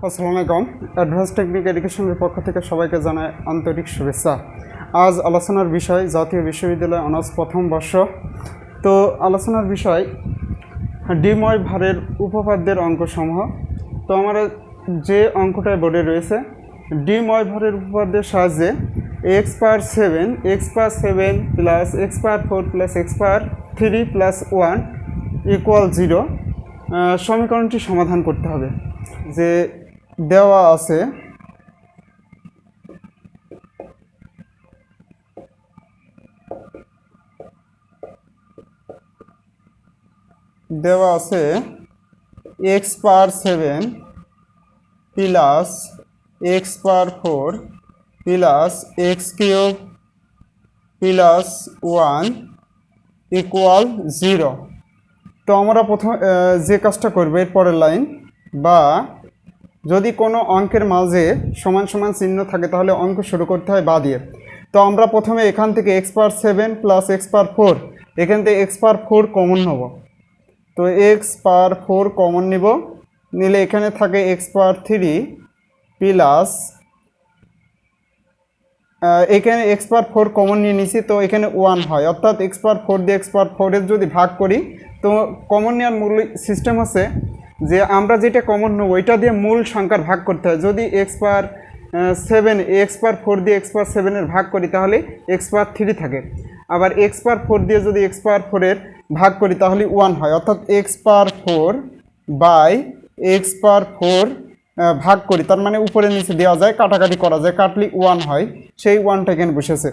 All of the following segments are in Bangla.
আসসালামু আলাইকুম। অ্যাডভান্স টেকনিক এডুকেশনের পক্ষ থেকে সবাইকে জানাই আন্তরিক শুভেচ্ছা। আজ আলোচনার বিষয় জাতীয় বিশ্ববিদ্যালয় অনার্স প্রথম বর্ষ। তো আলোচনার বিষয় ডিময় ভারের উপপাদ্যের অঙ্কসমূহ। তো আমরা যে অঙ্কটায় বোর্ডে রয়েছে, ডিময় ভারের উপপাদ্যের সাহায্যে এক্স পাওয়ার 7 প্লাস এক্স পাওয়ার 4 প্লাস এক্স পাওয়ার 3 প্লাস 1 ইকুয়াল 0 সমীকরণটি সমাধান করতে হবে। যে দেওয়া আছে এক্স পাওয়ার 7 প্লাস এক্স পাওয়ার 4 plus x cube plus 1 equal 0। তো আমরা প্রথম যে কাজটা করবো এর পরের লাইন, বা যদি কোনো অঙ্কের মাঝে সমান সমান চিহ্ন থাকে তাহলে অঙ্ক শুরু করতে হয় বা দিয়ে। তো আমরা প্রথমে এখান থেকে এক্স পাওয়ার 7 প্লাস এক্স পাওয়ার 4, এখান থেকে এক্স পাওয়ার 4 কমন নেব। তো এক্স পাওয়ার 4 কমন নিব, নিলে এখানে থাকে এক্স পাওয়ার 3 প্লাস এখানে এক্স পাওয়ার 4 কমন নিয়ে নিছি, তো এখানে 1 হয়, অর্থাৎ এক্স পাওয়ার 4 দিয়ে এক্স পাওয়ার 4 যদি ভাগ করি, তো কমন নেওয়ার মূল সিস্টেম হচ্ছে যে আমরা যেটা কমন নেব ওইটা দিয়ে মূল সংখ্যার ভাগ করতে হয়। যদি এক্স পাওয়ার 7 এক্স পাওয়ার 4 দিয়ে এক্স পাওয়ার 7-এর ভাগ করি তাহলে এক্স পাওয়ার 3 থাকে। আবার এক্স পাওয়ার 4 দিয়ে যদি এক্স পাওয়ার 4-এর ভাগ করি তাহলে 1 হয়, অর্থাৎ এক্স পাওয়ার 4 বাই এক্স পাওয়ার 4 ভাগ করি, তার মানে উপরে নিচে দেওয়া যায়, কাটাকাটি করা যায়, কাটলি 1 হয়, সেই 1টা এখানে বসেছে।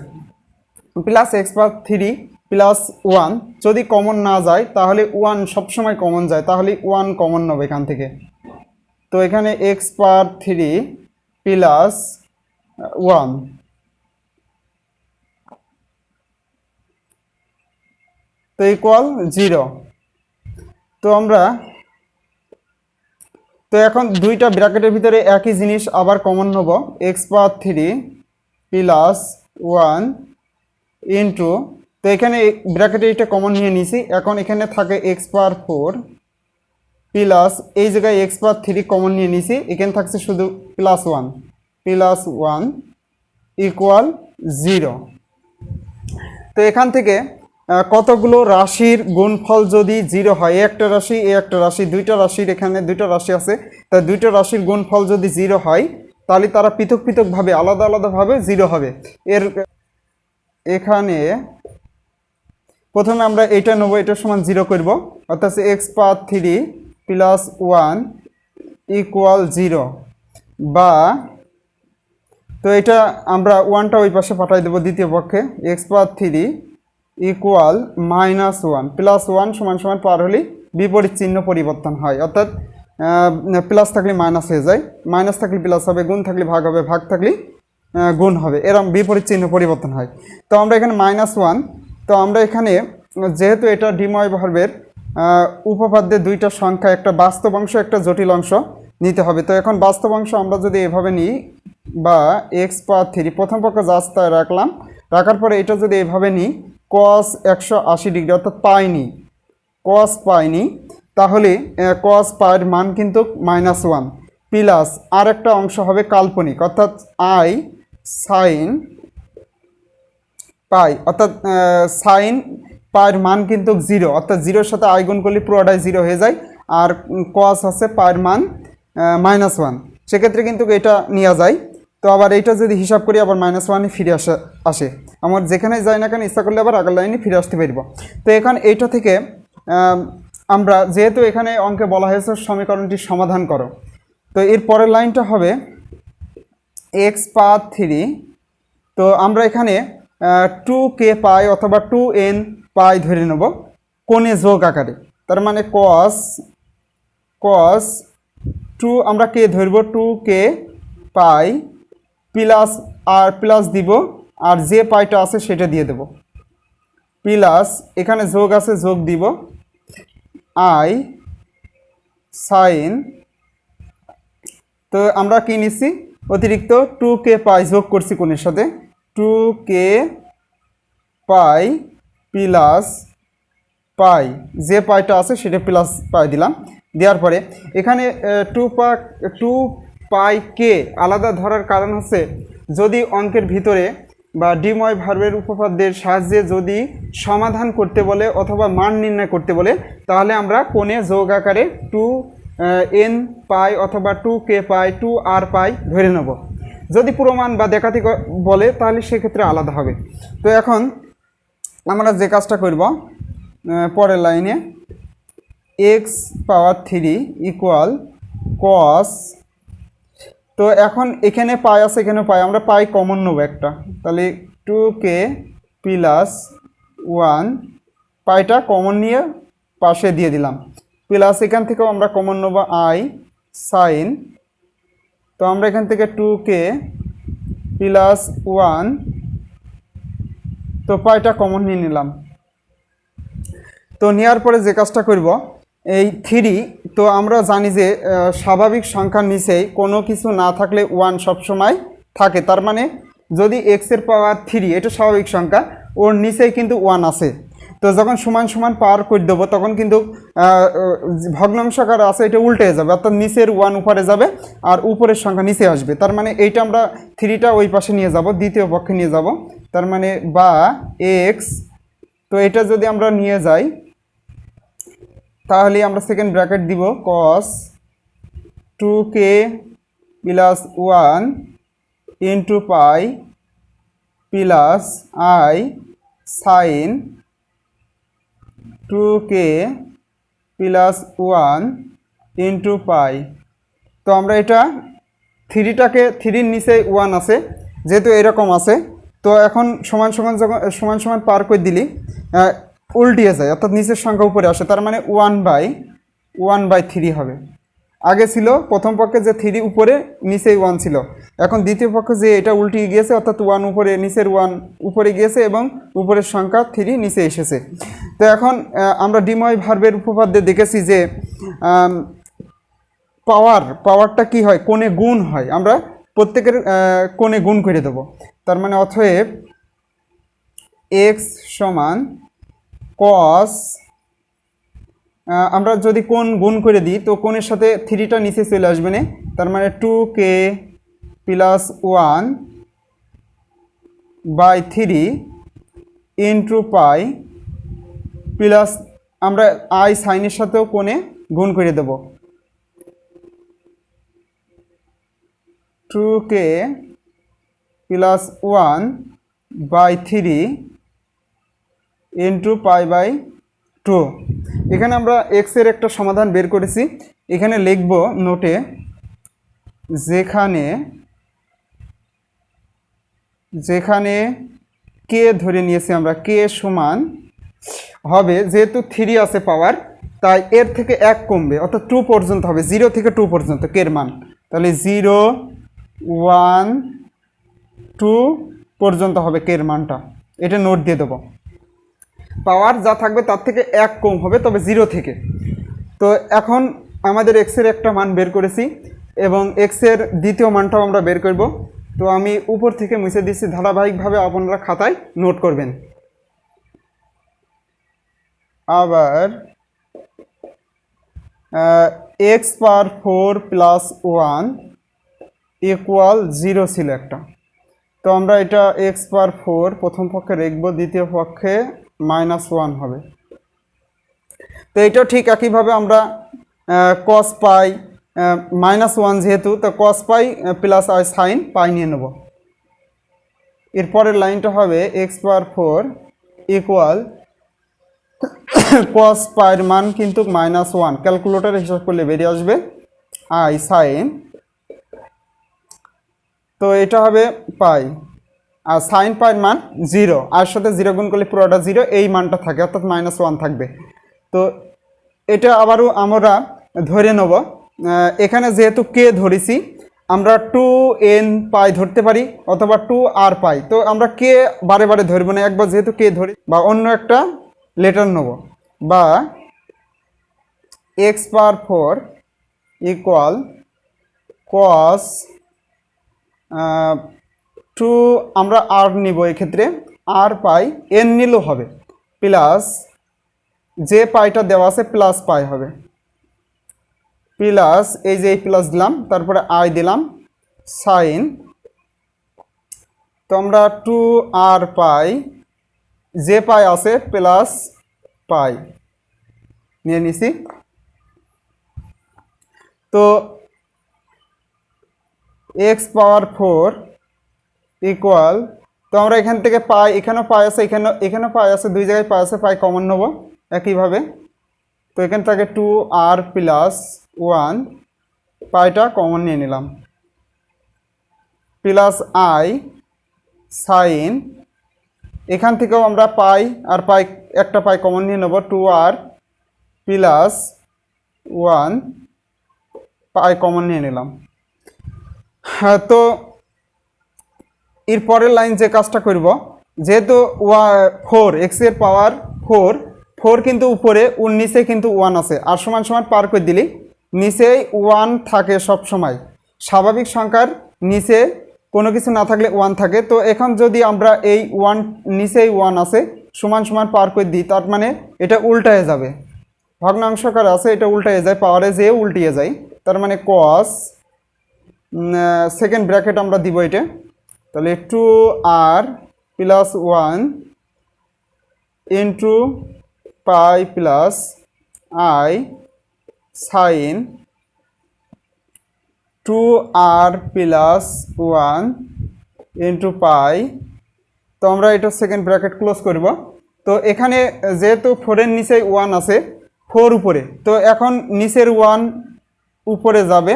প্লাস এক্স পাওয়ার 3 প্লাস 1 যদি কমন না যায় তাহলে 1 সবসময় কমন যায়, তাহলে 1 কমন নেব এখান থেকে। তো এখানে এক্স পাওয়ার 3 প্লাস 1 তো ইকুয়াল 0। তো এখন দুইটা ব্র্যাকেটের ভিতরে একই জিনিস আবার কমন নেব, এক্স পাওয়ার 3 প্লাস 1 ইন্টু, তো এখানে ব্র্যাকেটে এটা কমন নিয়ে নিছি, এখন এখানে থাকে এক্স পাওয়ার 4 প্লাস এই জায়গায় এক্স পাওয়ার 3 কমন নিয়ে নিছি, এখানে থাকছে শুধু প্লাস 1 ইকুয়াল 0। তো এখান থেকে কতগুলো রাশির গুণফল যদি 0 হয়, একটা রাশি দুইটা রাশির, এখানে দুইটা রাশি আছে, তাই দুইটা রাশির গুণফল যদি 0 হয় তাহলে তারা পৃথক পৃথকভাবে আলাদা আলাদাভাবে 0 হবে। এখানে প্রথমে আমরা এইটা নেব, এটার সমান 0 করব, অর্থাৎ এক্স পাওয়ার 3 প্লাস 1 ইকুয়াল 0, বা তো এটা আমরা 1টা ওই পাশে পাঠাই দেবো দ্বিতীয় পক্ষে, এক্স পাওয়ার 3 ইকুয়াল -1 প্লাস 1 সমান সমান পার হলে বিপরীত চিহ্ন পরিবর্তন হয়, অর্থাৎ প্লাস থাকলে মাইনাস হয়ে যায়, মাইনাস থাকলে প্লাস হবে, গুণ থাকলে ভাগ হবে, ভাগ থাকলে গুণ হবে, এরকম বিপরীত চিহ্ন পরিবর্তন হয়। তো আমরা এখানে -1, তো আমরা এখানে যেহেতু এটা ডিময় ভার্বের উপপাদ্যে দুইটা সংখ্যা, একটা বাস্তব অংশ একটা জটিল অংশ নিতে হবে। তো এখন বাস্তব অংশ আমরা যদি এভাবে নিই, বা এক্স পাওয়ার 3 প্রথম পক্ষ জাস্তায় রাখার পরে এটা যদি এভাবে নিই, cos 180 ডিগ্রি, অর্থাৎ cos পাইনি, তাহলে cos পায়ের মান কিন্তু -1 প্লাস আর একটা অংশ হবে কাল্পনিক, অর্থাৎ i sin পাই, অর্থাৎ sin পায়ের মান কিন্তু 0, অর্থাৎ 0-এর সাথে i গুণ করলে পুরোটাই 0 হয়ে যায়, আর cos আছে পায়ের মান -1, সেক্ষেত্রে কিন্তু এটা নেওয়া যায়। তো আবার এইটা যদি হিসাব করি আবার -1 ফিরে আসে, আমার যেখানে যায় না কেন ইচ্ছা করলে আবার আগের লাইনে ফিরে আসতে পারব। তো এখন এইটা থেকে আমরা যেহেতু এখানে অঙ্কে বলা হয়েছে সমীকরণটি সমাধান করো, তো এর পরের লাইনটা হবে এক্স পাওয়ার 3, তো আমরা এখানে 2k পাই অথবা 2n পাই ধরে নেব কোণে যোগ আকারে, তার মানে cos 2 আমরা কে ধরব 2k পাই প্লাস আর প্লাস দিব, আর যে পাইটা আছে সেটা দিয়ে দেব, প্লাস এখানে যোগ আছে যোগ দিব i sin, তো আমরা কি নিচ্ছি অতিরিক্ত 2k পাই যোগ করছি কোণের সাথে, 2k পাই প্লাস পাই, যে পাইটা আছে সেটা প্লাস পাই দিলাম, দেওয়ার পরে এখানে 2 পাই কে আলাদা ধরার কারণ হচ্ছে, যদি অঙ্কের ভিতরে বা ডিময় ভার্বের উপপাদ্যের সাহায্যে যদি সমাধান করতে বলে অথবা মান নির্ণয় করতে বলে, তাহলে আমরা কোণে যোগ আকারে 2n পাই অথবা 2k পাই 2r পাই ধরে নেব। যদি পুরো মান বা দেখাতে বলে তাহলে সেক্ষেত্রে আলাদা হবে। তো এখন আমরা যে কাজটা করব, পরের লাইনে x পাওয়ার 3 ইকুয়াল cos, তো এখন এখানে পাই আছে এখানে পাই, আমরা পাই কমন নেব একটা, তাহলে 2k প্লাস 1, পাইটা কমন নিয়ে পাশে দিয়ে দিলাম, প্লাস এখান থেকেও আমরা কমন নেব i সাইন, তো আমরা এখান থেকে 2k প্লাস 1, তো পাইটা কমন নিয়ে নিলাম। তো নেওয়ার পরে যে কাজটা করব, এই 3, তো আমরা জানি যে স্বাভাবিক সংখ্যার নিচেই কোনো কিছু না থাকলে 1 সবসময় থাকে, তার মানে যদি x এর পাওয়ার 3 এটা স্বাভাবিক সংখ্যা, ওর নিচেই কিন্তু 1 আছে। তো যখন সমান সমান পার করে দেবো তখন কিন্তু ভগ্নাংশাকার আছে এটা উল্টে যাবে, অর্থাৎ নিচের 1 উপরে যাবে আর উপরের সংখ্যা নিচে আসবে, তার মানে এইটা আমরা 3টা ওই পাশে নিয়ে যাব, দ্বিতীয় পক্ষে নিয়ে যাব, তার মানে বা x, তো এটা যদি আমরা নিয়ে যাই তাহলে আমরা সেকেন্ড ব্র্যাকেট দিব cos 2k plus 1 into pi plus i sine 2k plus 1 into pi. তো আমরা এটা 3টাকে 3-র নিচে 1 আছে, যেহেতু এরকম আছে, তো এখন সমান সমান যখন সমান সমান পার করে দিলি উল্টিয়ে যায়, অর্থাৎ নিচের সংখ্যা উপরে আসে, তার মানে 1/3 হবে। আগে ছিল প্রথম পক্ষে যে 3 উপরে নিচেই 1 ছিল, এখন দ্বিতীয় পক্ষে যে এটা উল্টিয়ে গিয়েছে, অর্থাৎ 1 উপরে নিচের 1 উপরে গিয়েছে এবং উপরের সংখ্যা 3 নিচে এসেছে। তো এখন আমরা ডিময় ভার্বের উপপাদ্যে দেখেছি যে পাওয়ারটা কি হয়, কোণে গুণ হয়, আমরা প্রত্যেকের কোণে গুণ করে দেব, তার মানে অতএব x সমান cos, আমরা যদি কোণ গুণ করে দিই তো কোণের সাথে 3টা নিচে চলে আসবে না, তার মানে 2k plus 1/3 into pi plus আমরা i সাইনের সাথেও কোণে গুণ করে দেব, 2k প্লাস 1/3 ইন্টু পাই/2। এখানে আমরা x এর একটা সমাধান বের করেছি, এখানে লিখব নোটে, যেখানে k ধরে নিয়েছি আমরা, k সমান হবে, যেহেতু 3 আছে পাওয়ার তাই এর থেকে 1 কমবে, অর্থাৎ 2 পর্যন্ত হবে, 0 থেকে 2 পর্যন্ত k এর মান, তাহলে 0 1 2 পর্যন্ত হবে k এর মানটা, এটা নোট দিয়ে দেবো। পাওয়ার যা থাকবে তার থেকে 1 কম হবে, তবে 0 থেকে। তো এখন আমাদের x এর একটা মান বের করেছি এবং x এর দ্বিতীয় মানটাও আমরা বের করব। তো আমি উপর থেকে মুছে দিচ্ছি, ধারাবাহিকভাবে আপনারা খাতায় নোট করবেন। আবার x পাওয়ার 4 প্লাস 1 ইকুয়াল 0 ছিল একটা, তো আমরা এটা x পাওয়ার 4 প্রথম পক্ষে লিখব, দ্বিতীয় পক্ষে -1 হবে। তো এটাও ঠিক একইভাবে আমরা cos পাই -1 যেহেতু, তো cos pi plus i sine pi নিয়ে নেব। এরপরের লাইনটা হবে x পাওয়ার 4 ইকুয়াল cos পাইয়ের মান কিন্তু -1, ক্যালকুলেটরে হিসাব করলে বেরিয়ে আসবে i সাইন, তো এটা হবে পাই, আর সাইন পাইয়ের মান 0, আর সাথে 0 গুণ করলে পুরোটা 0, এই মানটা থাকে, অর্থাৎ -1 থাকবে। তো এটা আবারও আমরা ধরে নেব, এখানে যেহেতু কে ধরেছি আমরা 2n পাই ধরতে পারি অথবা 2r পাই, তো আমরা কে বারে বারে ধরবো না, একবার যেহেতু কে ধরি বা অন্য একটা লেটার নেব, বা x পাওয়ার 4 ইকুয়াল cos 2, আমরা r নিব, এক্ষেত্রে r পাই, n নিলেও হবে, প্লাস যে পাইটা দেওয়া আছে প্লাস পাই হবে, প্লাস এই যে এই প্লাস দিলাম, তারপরে আই দিলাম সাইন, তো আমরা 2r পাই, যে পাই আছে প্লাস পাই নিয়ে নিছি। তো x পাওয়ার 4 ইকুয়াল, তো আমরা এখান থেকে পাই, এখানেও পাই আছে, এখানেও পাই আছে, দুই জায়গায় পাই আছে, পাই কমন নেব একইভাবে। তো এখান থেকে 2r প্লাস 1 পাইটা কমন নিয়ে নিলাম, প্লাস আই সাইন, এখান থেকেও আমরা পাই আর পাই একটা পাই কমন নিয়ে নেব, 2r প্লাস 1 পাই কমন নিয়ে নিলাম। হ্যাঁ, তো এর পরের লাইন যে কাজটা করব, যেহেতু 4 এক্স এর পাওয়ার 4 কিন্তু উপরে, ওর নিচে কিন্তু 1 আছে, আর সমান সমান পার করে দিলি নিচেই 1 থাকে সব সময়। স্বাভাবিক সংখ্যার নিচে কোনো কিছু না থাকলে 1 থাকে। তো এখন যদি আমরা এই 1 নিচেই 1 আছে সমান সমান পার করে দিই, তার মানে এটা উল্টায় যাবে, ভগ্নাংশকার আছে, এটা উল্টায় যায়, পাওয়ারে যেয়ে উল্টিয়ে যায়। তার মানে কস, সেকেন্ড ব্র্যাকেট আমরা দিব এটা, তাহলে 2r plus 1 into pi plus i sine 2r plus 1 into pi. তো আমরা এটা সেকেন্ড ব্র্যাকেট ক্লোজ করব। তো এখানে যেহেতু 4-এর নিচে 1 আছে, 4 উপরে, তো এখন নিচের 1 উপরে যাবে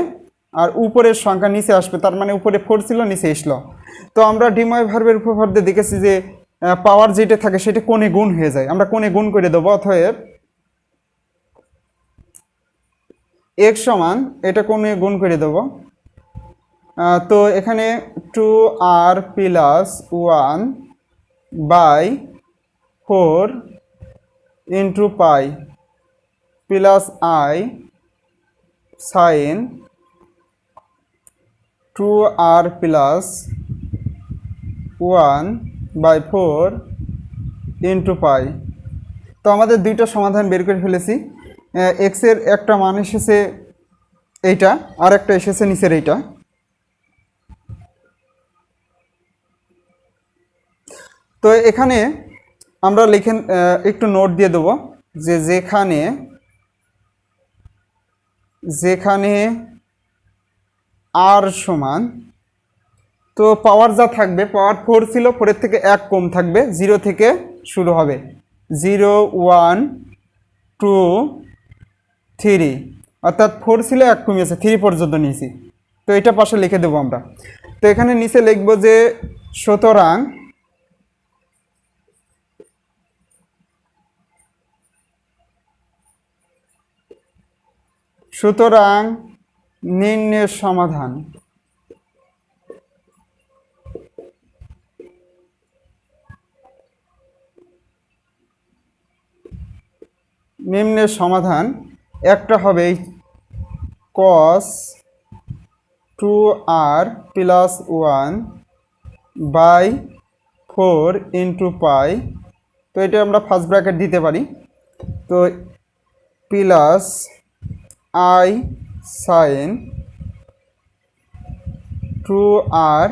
আর উপরের সংখ্যা নিচে আসবে, তার মানে উপরে 4 ছিল নিচে আসলো। তো আমরা ডিময় ভার্বের উপপাদ্যে দেখেছি যে পাওয়ার যেটা থাকে সেটা কোণে গুণ হয়ে যায়, আমরা কোণে গুণ করে দেবো। অতএব x সমান এটা কোণে গুণ করে দেবো। তো এখানে 2r plus 1 by 4 into pi plus i sine 2r plus 1 by 4 into pi. তো আমাদের দুইটা সমাধান বের করে ফেলেছি। এক্সের একটা মান এসেছে এইটা, আর একটা এসেছে নিচের এইটা। তো এখানে আমরা লিখেন একটু নোট দিয়ে দেবো যে যেখানে আর সমান, তো পাওয়ার যা থাকবে, পাওয়ার 4 ছিল, 4-এর থেকে 1 কম থাকবে, 0 থেকে শুরু হবে, 0 1 2 3, অর্থাৎ 4 ছিল 1 কমিয়েছে, 3 পর্যন্ত নিয়েছি। তো এটা পাশে লিখে দেবো আমরা। তো এখানে নিচে লিখব যে সুতরাং নিম্নের সমাধান, নিম্নের সমাধান একটা হবে cos 2r plus 1 by 4 into pi. তো এটা আমরা ফার্স্ট ব্র্যাকেট দিতে পারি। তো plus i sine 2r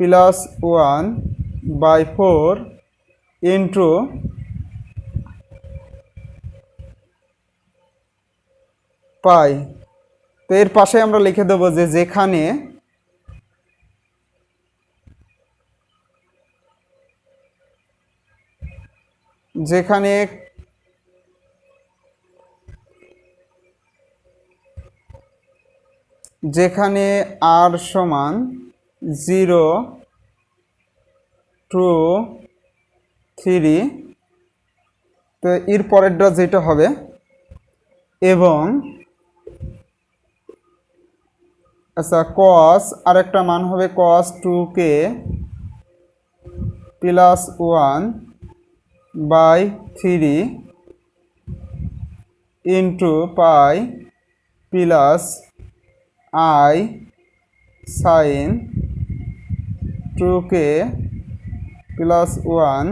plus 1 by 4 into pi. তো এর পাশে আমরা লিখে দেবো যে যেখানে আর সমান 0 2 3, তো এর পরেরটা যেটা হবে, এবং আচ্ছা cos আরেকটা মান হবে cos 2k plus 1 by 3 into pi plus i sine 2k plus 1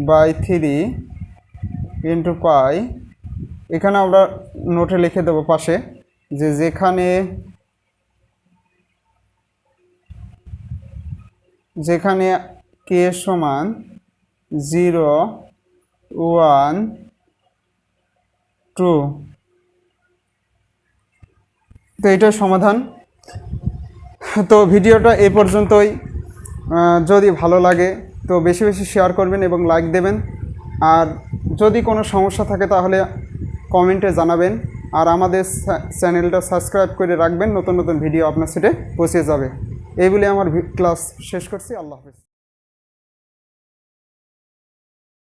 by 3 into pi. এখানে আমরা নোটে লিখে দেবো পাশে যে যেখানে কে সমান 0 1 2। তো এটার সমাধান। তো ভিডিওটা এই পর্যন্তই। যদি ভালো লাগে তো বেশি বেশি শেয়ার করবেন এবং লাইক দেবেন। আর যদি কোনো সমস্যা থাকে তাহলে কমেন্টে জানাবেন। আর আমাদের চ্যানেলটা সাবস্ক্রাইব করে রাখবেন, নতুন নতুন ভিডিও আপনার সাথে পৌঁছে যাবে। এই বলে আমার ক্লাস শেষ করছি। আল্লাহ হাফেজ।